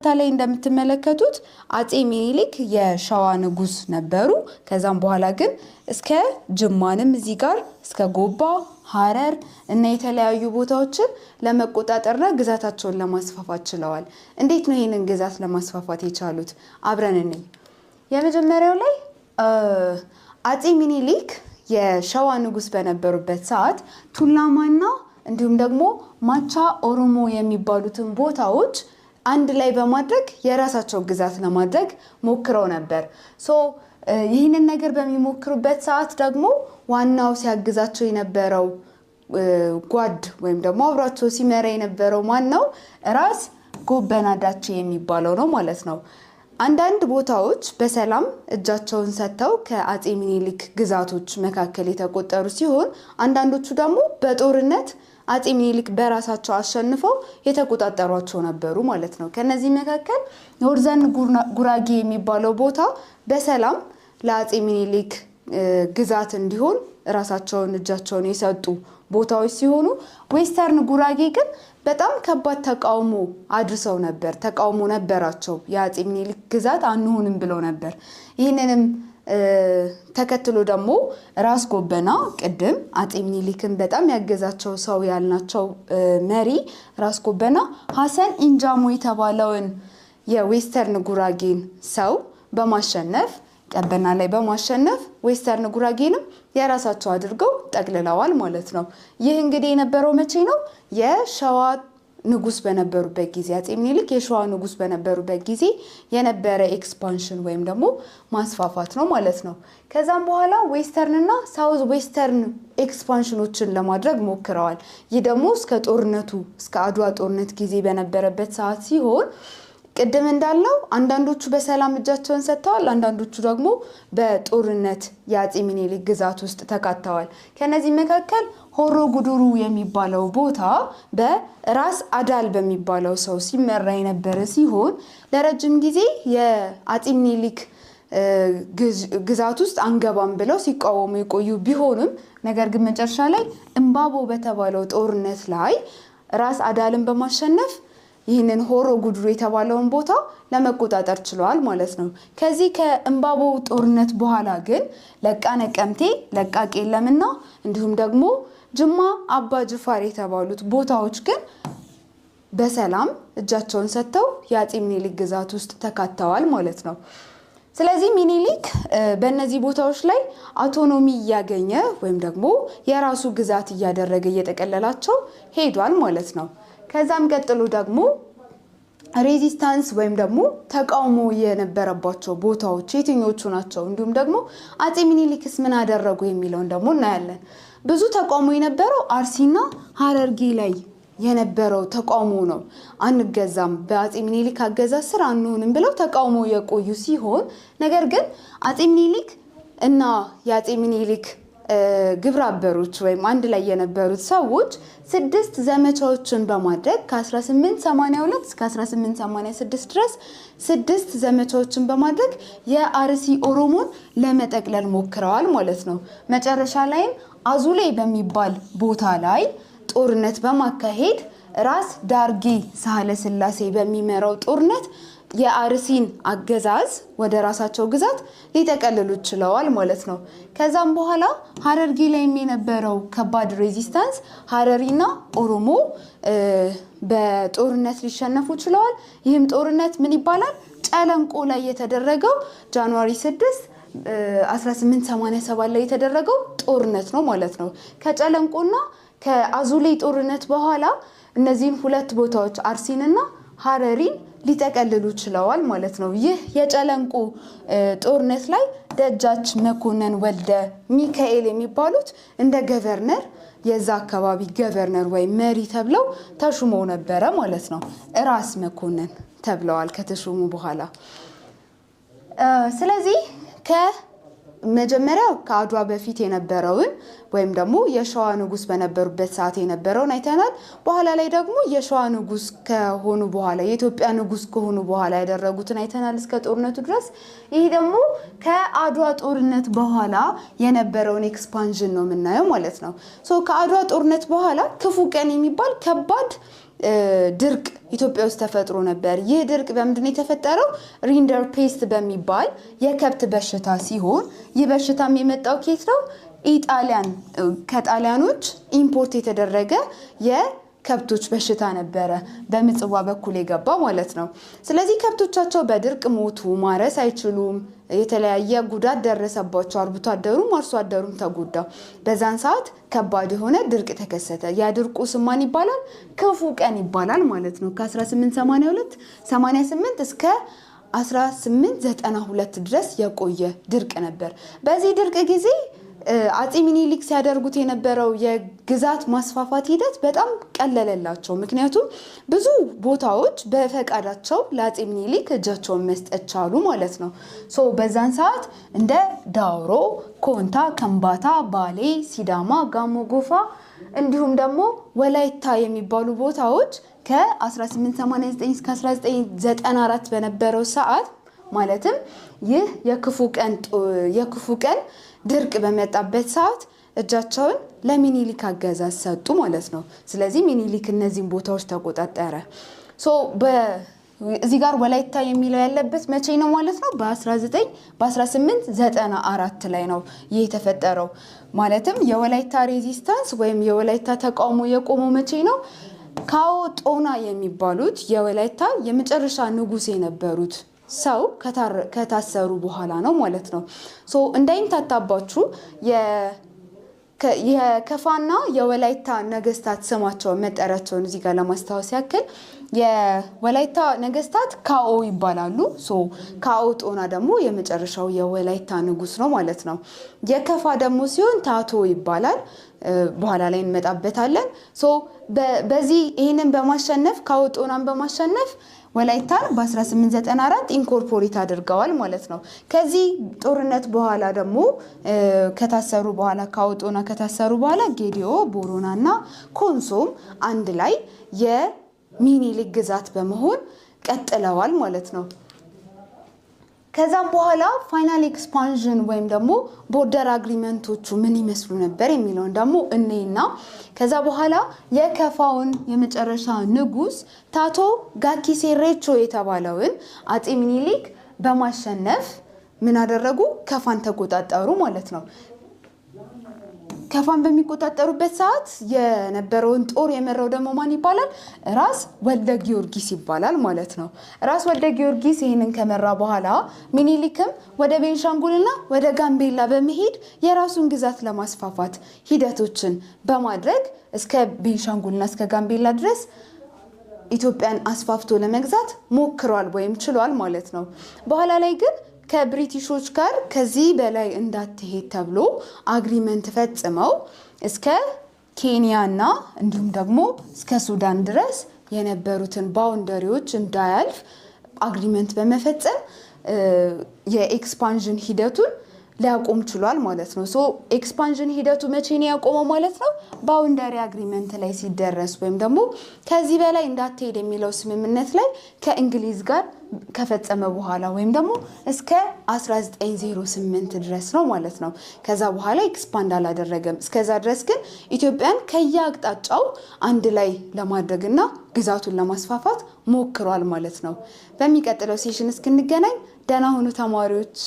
ታላይ እንደምትመለከቱት አጼ ሚኒሊክ የሸዋ ንጉስ ነበሩ ከዛም በኋላ ግን እስከ ጅማንም እዚህ ጋር እስከ ጎባ ሐረር እና የተለያዩ ቦታዎችን ለመቆጣጠርና ግዛታቸውን ለማስፋፋት ችለዋል እንዴት ነው ይሄንን ግዛት ለማስፋፋት የቻሉት አብረን እንይ የመጀመሪያው ላይ አጼ ሚኒሊክ የሸዋ ንጉስ በነበሩበት ሰዓት ቱላማና እንዲሁም ደግሞ ማቻ ኦሮሞ የሚባሉትን ቦታዎች አንድ ላይ በማድረግ የራሳቸው ግዛት ለማድረግ ሞክረው ነበር ይህንን ነገር በሚሞክሩበት ሰዓት ደግሞ ዋናው ሲያግዛቸው የነበረው ጓድ ወይም ደግሞ አብራቸው ሲመራ የነበረው ማን ነው ራስ ጎበና ዳቼ የሚባለው ነው ማለት ነው አንዳንድ ቦታዎች በሰላም እጃቸውን ሰጥተው ከአጼ ሚኒሊክ ግዛቶች መካከል የተቆጠሩ ሲሆን አንዳንዶቹ ደግሞ በጦርነት አጼ ሚኒሊክ በራሳቸው አሸንፈው የተቆጣጠሯቸው ነበሩ ማለት ነው ከነዚህ መካከል ኖርዘርን ጉራጌ የሚባለው ቦታ በሰላም ለአጼ ሚኒሊክ ግዛት እንዲሆን ራሳቸውን እጃቸውን የሰጡ ቦታዎች ሲሆኑ ዌስተርን ጉራጌ ግን በጣም ከባድ ተቃውሞ አድርሰው ነበር ተቃውሞ ነበራቸው የአጼ ሚኒሊክ ግዛት አንሆንም ብለው ነበር ይሄንንም ተከትሎ ደግሞ ራስ ጎበና ቀደም አጼ ሚኒሊክን በጣም ያገዛቸው ሰው ያልናቸው መሪ ራስ ጎበና ሐሰን ኢንጃሞ የተባለውን የዌስተርን ጉራጌን ሰው በማሸነፍ ቀበና ላይ በማሸነፍ ዌስተርን ጉራጌንም የራሳቸው አድርገው ጠቅልለዋል ማለት ነው ይህ እንግዲህ የነበረው መቼ ነው የሸዋ ንጉስ በነበሩበት ጊዜ አጼ ሚኒሊክ የሸዋ ንጉስ በነበሩበት ጊዜ የነበረ ኤክስፓንሽን ወይም ደግሞ ማስፋፋት ነው ማለት ነው ከዛም በኋላ ዌስተርን እና ሳውዝ ዌስተርን ኤክስፓንሽኖችን ለማድረግ ሞክረዋል ይህ ደግሞ እስከ ጦርነቱ እስከ አድዋ ጦርነት ጊዜ በነበረበት ሰዓት ሲሆን ቀደም እንዳለው አንዳንዶቹ በሰላም እጃቸውን ሰጥተዋል አንዳንዶቹ ደግሞ በጦርነት የአጼ ሚኒሊክ ግዛት ውስጥ ተካተዋል ከነዚህ መካከል ሆሮ ጉዱሩ የሚባለው ቦታ በራስ አዳል በሚባለው ሰው ሲመራ የነበረ ሲሆን ለረጅም ጊዜ የአጼ ሚኒሊክ ግዛት ውስጥ አንገባም ብለው ሲቃወሙ የቆዩ ቢሆንም ነገር ግን መጨረሻ ላይ እንባቦ በተባለው ጦርነት ላይ ራስ አዳልን በማሸነፍ ይህንን ሆሮ ጉዱሩ የተባለውን ቦታ ለመቆጣጠር ችለዋል ማለት ነው ከዚህ ከእንባቦ ጦርነት በኋላ ግን ለቃ ነቀምቴ ለቃ ቄለምና እንዲሁም ደግሞ ጅማ አባ ጅፋር የተባሉት ቦታዎች ግን በሰላም እጃቸውን ሰጥተው የአጼ ሚኒሊክ ግዛት ውስጥ ተካተዋል ማለት ነው ስለዚህ ሚኒሊክ በእነዚህ ቦታዎች ላይ አውቶኖሚ ያገኘ ወይም ደግሞ የራሱ ግዛት ያደረገ እየተቀለላቸው ሄዷል ማለት ነው ከዛም ቀጥሎ ደግሞ ሬዚስታንስ ወይም ደግሞ ተቃውሞ የነበረባቸው ቦታዎች የትኞቹ ናቸው እንዲሁም ደግሞ አጼ ሚኒሊክስ ምን አደረጉ የሚለው ደግሞ እናያለን ብዙ ተቃውሞ የነበረው አርሲና ሐረርጌ ላይ የነበረው ተቃውሞ ነው አንገዛም በአጼ ሚኒሊክ አገዛዝ ስር አንሆንም ብለው ተቃውሞ የቆዩ ሲሆን ነገር ግን አጼ ሚኒሊክ እና የአጼ ሚኒሊክ ግብረ አበሮች ወይም አንድ ላይ የነበሩት ሰዎች 6 ዘመቻዎችን በማድረግ ከ1882 እስከ 1886 ድረስ 6 ዘመቻዎችን በማድረግ የአርሲ ኦሮሞን ለመጠቅለል ሞክረዋል ማለት ነው መጨረሻ ላይም አዙሌ በሚባል ቦታ ላይ ጦርነት በማካሄድ ራስ ዳርጌ ሳህለ ስላሴ በሚመራው ጦርነት የአርሲን አገዛዝ ወደ ራሳቸው ግዛት ሊጠቀልሉ ችለዋል ማለት ነው ከዛም በኋላ ሐረርጌ ላይ የነበረው ከባድ ሬዚስታንስ ሐረሪና ኦሮሞ በጦርነት ሊሸነፉ ችለዋል ይህም ጦርነት ምን ይባላል ጨለንቆ ላይ የተደረገው ጃንዋሪ 6 1887 ላይ የተደረገው ጦርነት ነው ማለት ነው ከጨለንቆና ከአዙሌ ጦርነት በኋላ እነዚህን ሁለት ቦታዎች አርሲንና ሐረሪን ሊጠቀልሉ ችለዋል ማለት ነው ይህ የጨለንቆ ጦርነት ላይ ደጃች መኮንን ወልደ ሚካኤል የሚባሉት እንደ ገቨርነር የዛ አካባቢ ገቨርነር ወይ መሪ ተብለው ተሹመው ነበር ማለት ነው ራስ መኮንን ተብለዋል ከተሾሙ በኋላ ስለዚህ ከመጀመሪያው ከአድዋ በፊት የነበረውን ወይም ደግሞ የሸዋ ንጉስ በነበሩበት ሰዓት የነበረውን አይተናል በኋላ ላይ ደግሞ የሸዋ ንጉስ ከሆኑ በኋላ የኢትዮጵያ ንጉስ ከሆኑ በኋላ ያደረጉትን አይተናል እስከ ጦርነቱ ድረስ ይሄ ደግሞ ከአድዋ ጦርነት በኋላ የነበረውን ኤክስፓንሽን ነው የምናየው ማለት ነው ከአድዋ ጦርነት በኋላ ክፉ ቀን የሚባል ከባድ ድርቅ ኢትዮጵያ ውስጥ ተፈጥሮ ነበር። ይህ ድርቅ በምንድነው የተፈጠረው? ሪንደር ፔስት በሚባል የከብት በሽታ ሲሆን ይህ በሽታም የመጣው ከየት ነው? ከጣሊያኖች ኢምፖርት የተደረገ የከብቶች በሽታ ነበረ፣ በምጽዋ በኩል የገባ ማለት ነው። ስለዚህ ከብቶቻቸው በድርቅ ሞቱ፣ ማረስ አይችሉም፣ የተለያየ ጉዳት ደረሰባቸው። አርሶ አደሩም ተጎዳ። በዛን ሰዓት ከባድ የሆነ ድርቅ ተከሰተ። ያ ድርቁ ስም ማን ይባላል? ክፉ ቀን ይባላል ማለት ነው። ከ1888 እስከ 1892 ድረስ የቆየ ድርቅ ነበር። በዚህ ድርቅ ጊዜ አፄ ሚኒሊክ ሲያደርጉት የነበረው የግዛት ማስፋፋት ሂደት በጣም ቀለለላቸው። ምክንያቱም ብዙ ቦታዎች በፈቃዳቸው ለአፄ ሚኒሊክ እጃቸውን መስጠት ቻሉ ማለት ነው። በዛን ሰዓት እንደ ዳውሮ፣ ኮንታ፣ ከምባታ፣ ባሌ፣ ሲዳማ፣ ጋሞ ጎፋ እንዲሁም ደግሞ ወላይታ የሚባሉ ቦታዎች ከ1889 እስከ 1994 በነበረው ሰዓት ማለትም ይህ የክፉ ቀን ድርቅ በመጣበት ሰዓት እጃቸውን ለሚኒሊክ አገዛዝ ሰጡ ማለት ነው። ስለዚህ ሚኒሊክ እነዚህን ቦታዎች ተቆጣጠረ። እዚህ ጋር ወላይታ የሚለው ያለበት መቼ ነው ማለት ነው? በ1894 ላይ ነው ይህ የተፈጠረው። ማለትም የወላይታ ሬዚስታንስ ወይም የወላይታ ተቃውሞ የቆመው መቼ ነው? ካኦ ጦና የሚባሉት የወላይታ የመጨረሻ ንጉስ የነበሩት ሰው ከታሰሩ በኋላ ነው ማለት ነው። እንዳይምታታባችሁ የከፋና የወላይታ ነገስታት ስማቸውን መጠሪያቸውን እዚህ ጋር ለማስታወስ ያክል የወላይታ ነገስታት ካኦ ይባላሉ። ካኦ ጦና ደግሞ የመጨረሻው የወላይታ ንጉስ ነው ማለት ነው። የከፋ ደግሞ ሲሆን ታቶ ይባላል። በኋላ ላይ እንመጣበታለን። በዚህ ይህንን በማሸነፍ ካኦ ጦናን በማሸነፍ ወላይታን በ1894 ኢንኮርፖሬት አድርገዋል ማለት ነው። ከዚህ ጦርነት በኋላ ደግሞ ከታሰሩ በኋላ ካኦ ጦና ከታሰሩ በኋላ ጌዲዮ፣ ቦሮና እና ኮንሶም አንድ ላይ የሚኒሊክ ግዛት በመሆን ቀጥለዋል ማለት ነው። ከዛም በኋላ ፋይናል ኤክስፓንሽን ወይም ደግሞ ቦርደር አግሪመንቶቹ ምን ይመስሉ ነበር የሚለውን ደግሞ እኔና ከዛ በኋላ የከፋውን የመጨረሻ ንጉስ ታቶ ጋኪሴሬቾ የተባለውን አፄ ሚኒሊክ በማሸነፍ ምን አደረጉ? ከፋን ተቆጣጠሩ ማለት ነው። ከፋን በሚቆጣጠሩበት ሰዓት የነበረውን ጦር የመራው ደግሞ ማን ይባላል? ራስ ወልደ ጊዮርጊስ ይባላል ማለት ነው። ራስ ወልደ ጊዮርጊስ ይህንን ከመራ በኋላ ሚኒሊክም ወደ ቤንሻንጉልና ወደ ጋምቤላ በመሄድ የራሱን ግዛት ለማስፋፋት ሂደቶችን በማድረግ እስከ ቤንሻንጉልና እስከ ጋምቤላ ድረስ ኢትዮጵያን አስፋፍቶ ለመግዛት ሞክሯል ወይም ችሏል ማለት ነው። በኋላ ላይ ግን ከብሪቲሾች ጋር ከዚህ በላይ እንዳትሄድ ተብሎ አግሪመንት ፈጽመው እስከ ኬንያና እንዲሁም ደግሞ እስከ ሱዳን ድረስ የነበሩትን ባውንደሪዎች እንዳያልፍ አግሪመንት በመፈጸም የኤክስፓንሽን ሂደቱን ሊያቆም ችሏል ማለት ነው። ኤክስፓንሽን ሂደቱ መቼ ነው ያቆመው ማለት ነው? ባውንደሪ አግሪመንት ላይ ሲደረስ ወይም ደግሞ ከዚህ በላይ እንዳትሄድ የሚለው ስምምነት ላይ ከእንግሊዝ ጋር ከፈጸመ በኋላ ወይም ደግሞ እስከ 1908 ድረስ ነው ማለት ነው። ከዛ በኋላ ኤክስፓንድ አላደረገም። እስከዛ ድረስ ግን ኢትዮጵያን ከየአቅጣጫው አንድ ላይ ለማድረግና ግዛቱን ለማስፋፋት ሞክሯል ማለት ነው። በሚቀጥለው ሴሽን እስክንገናኝ ደህና ሁኑ ተማሪዎች።